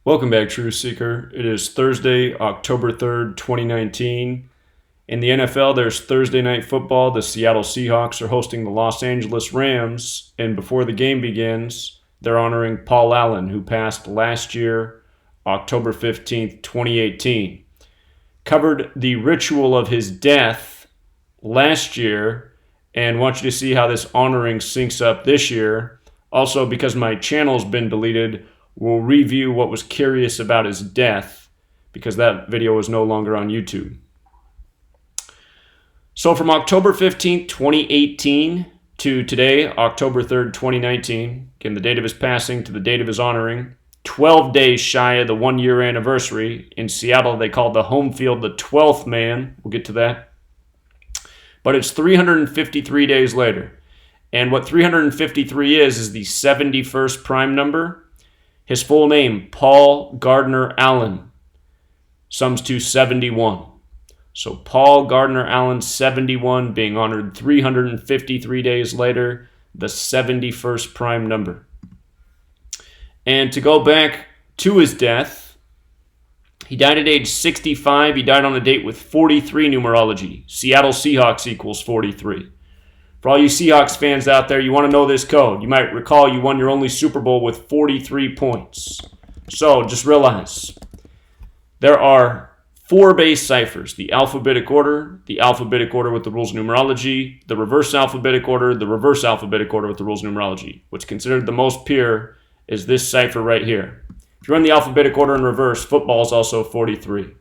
Welcome back, Truth Seeker. It is Thursday, October 3rd, 2019. In the NFL, there's Thursday Night Football. The Seattle Seahawks are hosting the Los Angeles Rams. And before the game begins, they're honoring Paul Allen, who passed last year, October 15th, 2018. Covered the ritual of his death last year and want you to see how this honoring syncs up this year. Also, because my channel's been deleted, we'll review what was curious about his death because that video is no longer on YouTube. So from October 15th, 2018 to today, October 3rd, 2019, again, the date of his passing to the date of his honoring, 12 days shy of the 1-year anniversary. In Seattle, they called the home field the 12th man. We'll get to that. But it's 353 days later. And what 353 is the 71st prime number. His full name, Paul Gardner Allen, sums to 71. So Paul Gardner Allen, 71, being honored 353 days later, the 71st prime number. And to go back to his death, he died at age 65. He died on a date with 43 numerology. Seattle Seahawks equals 43. For all you Seahawks fans out there, you want to know this code. You might recall you won your only Super Bowl with 43 points. So just realize there are 4 base ciphers: the alphabetic order with the rules of numerology, the reverse alphabetic order with the rules of numerology. What's considered the most pure is this cipher right here. If you run the alphabetic order in reverse, football is also 43.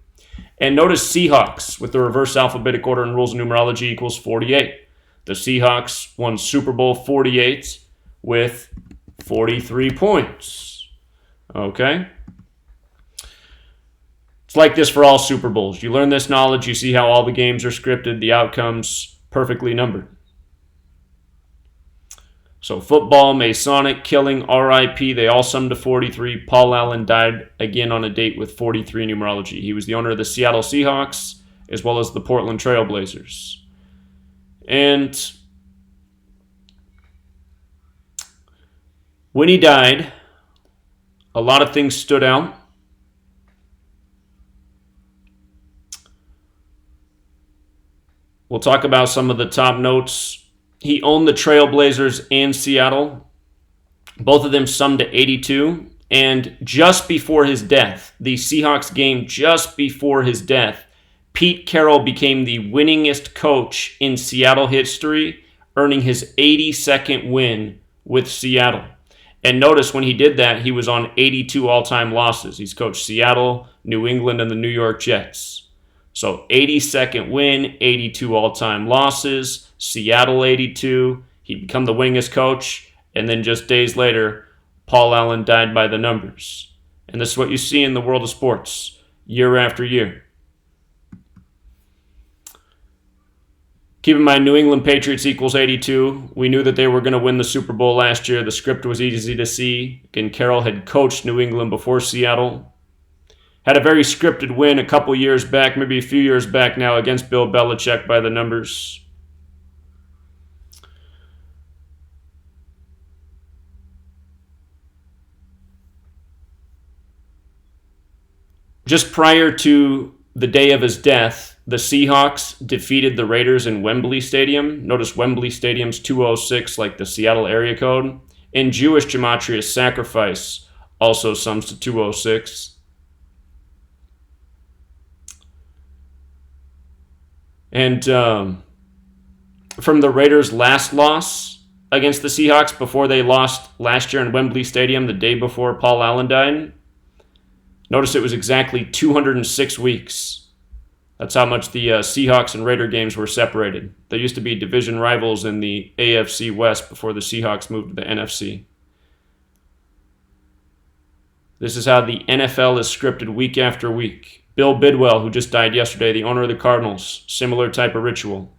And notice Seahawks with the reverse alphabetic order and rules of numerology equals 48. The Seahawks won Super Bowl 48 with 43 points. Okay? It's like this for all Super Bowls. You learn this knowledge, you see how all the games are scripted, the outcomes perfectly numbered. So football, Masonic, killing, RIP, they all sum to 43. Paul Allen died again on a date with 43 numerology. He was the owner of the Seattle Seahawks as well as the Portland Trail Blazers. And when he died, a lot of things stood out. We'll talk about some of the top notes. He owned the Trailblazers and Seattle. Both of them summed to 82. And just before his death, the Seahawks game just before his death, Pete Carroll became the winningest coach in Seattle history, earning his 82nd win with Seattle. And notice when he did that, he was on 82 all-time losses. He's coached Seattle, New England, and the New York Jets. So 82nd win, 82 all-time losses, Seattle 82. He'd become the winningest coach, and then just days later, Paul Allen died by the numbers. And this is what you see in the world of sports year after year. Keep in mind, New England Patriots equals 82. We knew that they were going to win the Super Bowl last year. The script was easy to see. Again, Carroll had coached New England before Seattle. Had a very scripted win a couple years back, maybe a few years back now, against Bill Belichick by the numbers. Just prior to the day of his death, the Seahawks defeated the Raiders in Wembley Stadium. Notice Wembley Stadium's 206, like the Seattle area code. In Jewish gematria, sacrifice also sums to 206. And from the Raiders' last loss against the Seahawks before they lost last year in Wembley Stadium, the day before Paul Allen died, notice it was exactly 206 weeks. That's how much the Seahawks and Raider games were separated. They used to be division rivals in the AFC West before the Seahawks moved to the NFC. This is how the NFL is scripted week after week. Bill Bidwell, who just died yesterday, the owner of the Cardinals, similar type of ritual.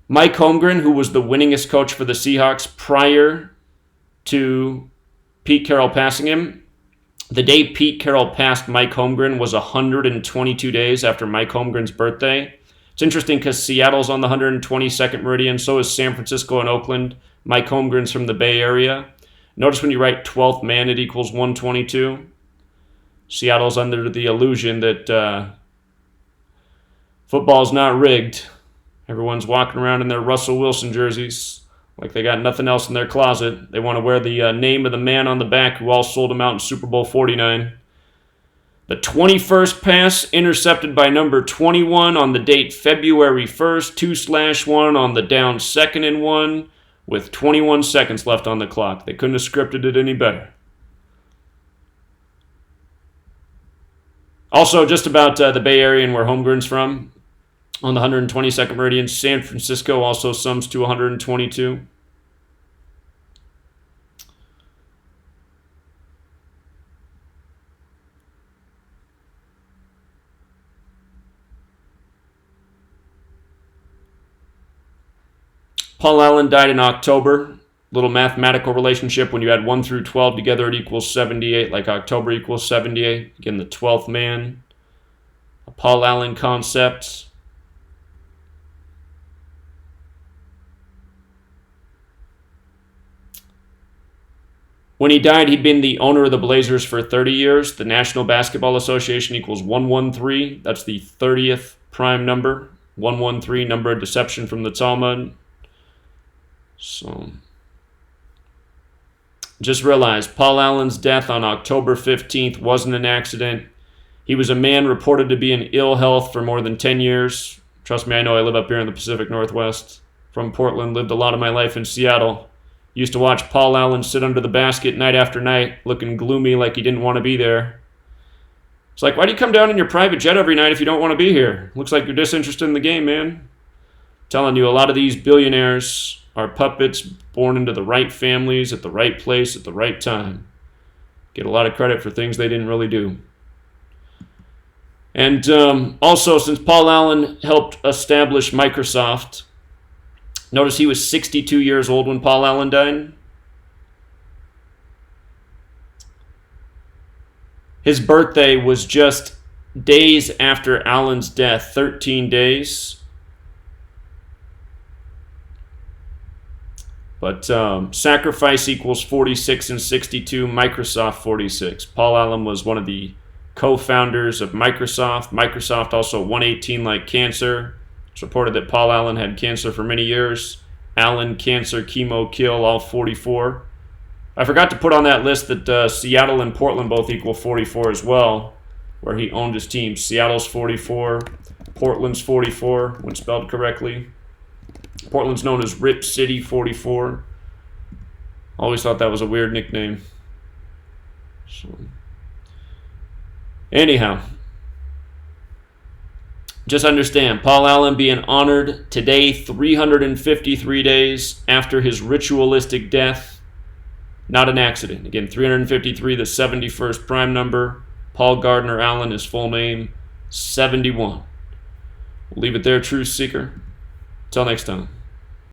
Mike Holmgren, who was the winningest coach for the Seahawks prior to Pete Carroll passing him, the day Pete Carroll passed Mike Holmgren was 122 days after Mike Holmgren's birthday. It's interesting because Seattle's on the 122nd meridian, so is San Francisco and Oakland. Mike Holmgren's from the Bay Area. Notice when you write 12th man, it equals 122. Seattle's under the illusion that football's not rigged. Everyone's walking around in their Russell Wilson jerseys like they got nothing else in their closet. They want to wear the name of the man on the back who all sold them out in Super Bowl 49. The 21st pass intercepted by number 21 on the date February 1st, 2/1 on the down 2nd and 1 with 21 seconds left on the clock. They couldn't have scripted it any better. Also, just about the Bay Area and where Holmgren's from, on the 122nd meridian, San Francisco also sums to 122. Paul Allen died in October. Little mathematical relationship. When you add 1 through 12 together, it equals 78, like October equals 78. Again, the 12th man. A Paul Allen concept. When he died, he'd been the owner of the Blazers for 30 years. The National Basketball Association equals 113. That's the 30th prime number. 113, number of deception from the Talmud. So, just realize Paul Allen's death on October 15th wasn't an accident. He was a man reported to be in ill health for more than 10 years. Trust me, I know. I live up here in the Pacific Northwest. From Portland, lived a lot of my life in Seattle. Used to watch Paul Allen sit under the basket night after night, looking gloomy like he didn't want to be there. It's like, why do you come down in your private jet every night if you don't want to be here? Looks like you're disinterested in the game, man. I'm telling you, a lot of these billionaires are puppets born into the right families at the right place at the right time. Get a lot of credit for things they didn't really do. And also, since Paul Allen helped establish Microsoft, notice he was 62 years old when Paul Allen died. His birthday was just days after Allen's death, 13 days. But sacrifice equals 46 and 62, Microsoft 46. Paul Allen was one of the co-founders of Microsoft. Microsoft also 118 like cancer. It's reported that Paul Allen had cancer for many years. Allen, cancer, chemo, kill, all 44. I forgot to put on that list that Seattle and Portland both equal 44 as well, where he owned his team. Seattle's 44, Portland's 44, when spelled correctly. Portland's known as Rip City 44. Always thought that was a weird nickname. So, anyhow, just understand, Paul Allen being honored today, 353 days after his ritualistic death. Not an accident. Again, 353, the 71st prime number. Paul Gardner Allen, his full name, 71. We'll leave it there, Truth Seeker. Until next time.